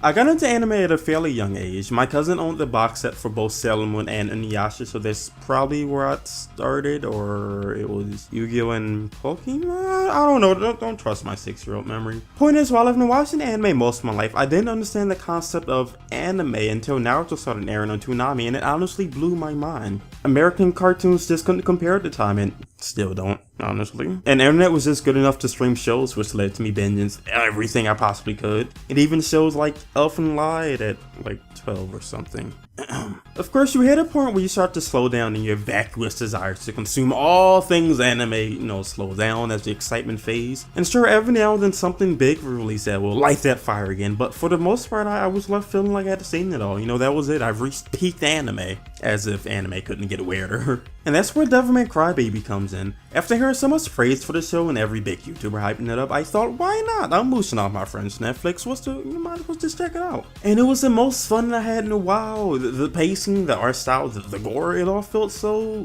I got into anime at a fairly young age. My cousin owned the box set for both Sailor Moon and Inuyasha, so that's probably where I started, or it was Yu-Gi-Oh! And Pokemon? I don't know, don't trust my 6-year-old memory. Point is, while I've been watching anime most of my life, I didn't understand the concept of anime until Naruto started airing on Toonami, and it honestly blew my mind. American cartoons just couldn't compare at the time, and still don't, honestly. And the internet was just good enough to stream shows, which led to me binging everything I possibly could. And even shows like Elfen Lied at like 12 or something. Of course, you hit a point where you start to slow down and your vacuous desires to consume all things anime, slow down as the excitement fades. And sure, every now and then something big will release that will light that fire again, but for the most part, I was left feeling like I had seen it all. That was it. I've reached peak anime. As if anime couldn't get weirder. And that's where Devilman Crybaby comes in. After hearing so much praise for the show and every big YouTuber hyping it up, I thought, why not? I'm mooshing off my friends Netflix, you might as well just check it out. And it was the most fun I had in a while. The pacing, the art style, the gore, it all felt so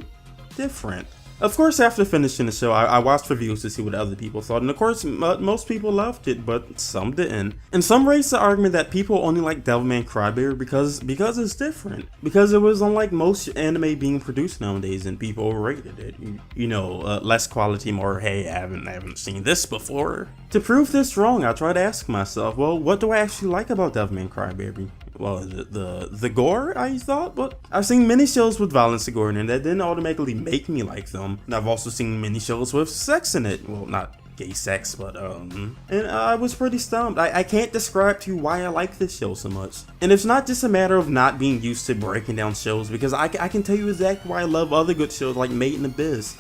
different. Of course, after finishing the show, I watched reviews to see what other people thought, and of course, most people loved it, but some didn't. And some raised the argument that people only like Devilman Crybaby because it's different. Because it was unlike most anime being produced nowadays, and people overrated it. Less quality, more, hey, I haven't seen this before. To prove this wrong, I tried to ask myself, well, what do I actually like about Devilman Crybaby? Well, the gore, I thought, but I've seen many shows with violence and gore in it that didn't automatically make me like them. And I've also seen many shows with sex in it. Well, not gay sex, but and I was pretty stumped. I can't describe to you why I like this show so much. And it's not just a matter of not being used to breaking down shows, because I can tell you exactly why I love other good shows like Made in Abyss.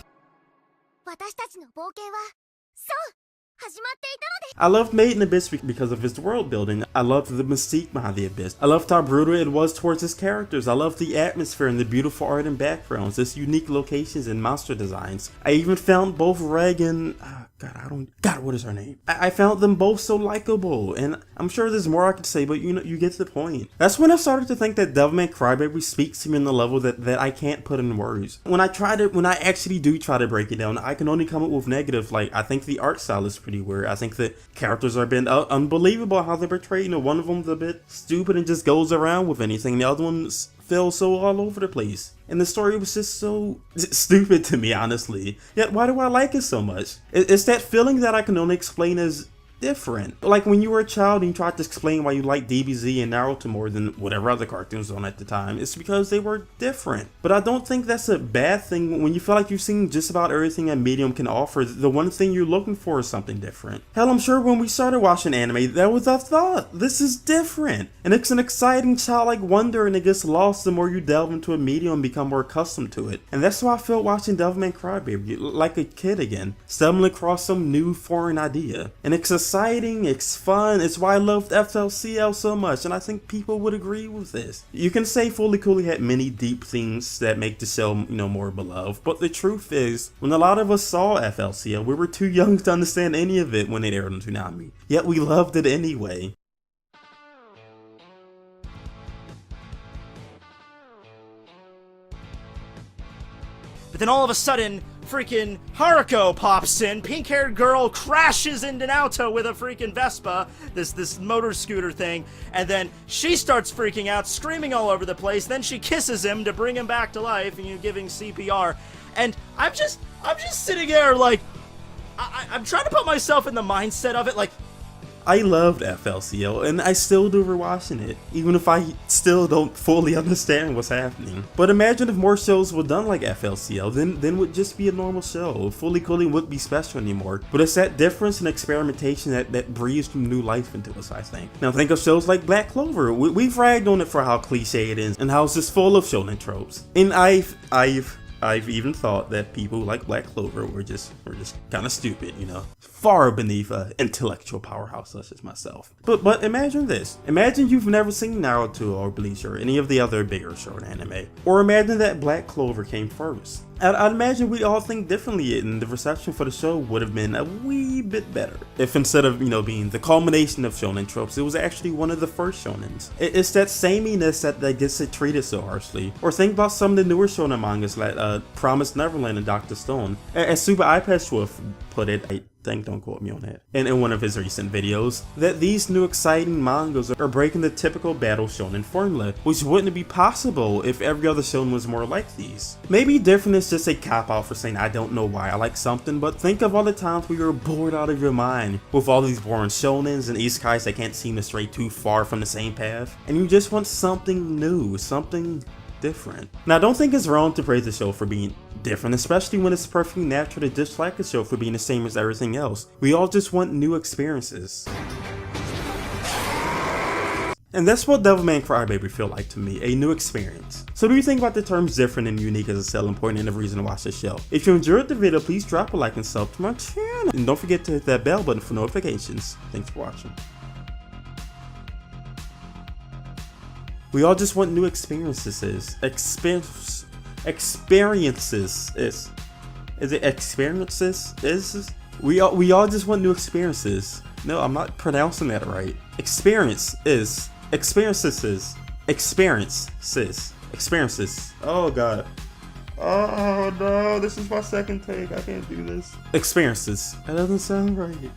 I loved Made in Abyss because of his world building. I loved the mystique behind the Abyss. I loved how brutal it was towards his characters. I loved the atmosphere and the beautiful art and backgrounds, its unique locations and monster designs. I even found both Reg and what is her name? I found them both so likable, and I'm sure there's more I could say, but you get the point. That's when I started to think that Devilman Crybaby speaks to me on the level that I can't put in words. When I actually do try to break it down, I can only come up with negative. Like, I think the art style is pretty weird. I think the characters are a bit unbelievable how they're portrayed. One of them's a bit stupid and just goes around with anything. The other one's feel so all over the place. And the story was just so stupid to me, honestly. Yet why do I like it so much? It's that feeling that I can only explain as different. Like when you were a child and you tried to explain why you liked DBZ and Naruto more than whatever other cartoons on at the time, it's because they were different. But I don't think that's a bad thing when you feel like you've seen just about everything a medium can offer. The one thing you're looking for is something different. Hell, I'm sure when we started watching anime, that was our thought. This is different. And it's an exciting childlike wonder, and it gets lost the more you delve into a medium and become more accustomed to it. And that's why I felt watching Devilman Crybaby like a kid again, stumbling across some new foreign idea. And it's exciting, it's fun, it's why I loved FLCL so much, and I think people would agree with this. You can say Fully Cooley had many deep themes that make the show, more beloved, but the truth is, when a lot of us saw FLCL, we were too young to understand any of it when it aired on Toonami, yet we loved it anyway. But then all of a sudden, freaking Haruko pops in, pink-haired girl crashes into Naoto with a freaking Vespa, this motor scooter thing, and then she starts freaking out, screaming all over the place, then she kisses him to bring him back to life, and giving CPR, and I'm just sitting there like, I'm trying to put myself in the mindset of it, like, I loved FLCL, and I still do rewatching it, even if I still don't fully understand what's happening. But imagine if more shows were done like FLCL, then it would just be a normal show. Fully Cooley wouldn't be special anymore. But it's that difference and experimentation that breathes new life into us, I think. Now think of shows like Black Clover. We've ragged on it for how cliche it is, and how it's just full of shonen tropes. And I've even thought that people like Black Clover were just kind of stupid, far beneath an intellectual powerhouse such as myself. But imagine this. Imagine you've never seen Naruto or Bleach or any of the other bigger shonen anime. Or imagine that Black Clover came first. I'd imagine we all think differently, and the reception for the show would have been a wee bit better if instead of, being the culmination of shonen tropes, it was actually one of the first shonens. It's that sameness that gets it treated so harshly. Or think about some of the newer shonen mangas like Promised Neverland and Dr. Stone. As Super iPad put it, think, don't quote me on that, and in one of his recent videos, that these new exciting mangas are breaking the typical battle shonen formula, which wouldn't be possible if every other shonen was more like these. Maybe different is just a cop-out for saying I don't know why I like something, but think of all the times where you're bored out of your mind with all these boring shonens and isekais that can't seem to stray too far from the same path, and you just want something new, something different. Now, don't think it's wrong to praise the show for being different, especially when it's perfectly natural to dislike a show for being the same as everything else. We all just want new experiences. And that's what Devilman Crybaby feel like to me, a new experience. So do you think about the terms different and unique as a selling point and a reason to watch the show? If you enjoyed the video, please drop a like and sub to my channel. And don't forget to hit that bell button for notifications. Thanks for watching. We all just want new experiences. Is it experiences? We all just want new experiences. No, I'm not pronouncing that right. Experiences. Oh god. Oh no, this is my second take. I can't do this. Experiences. That doesn't sound right.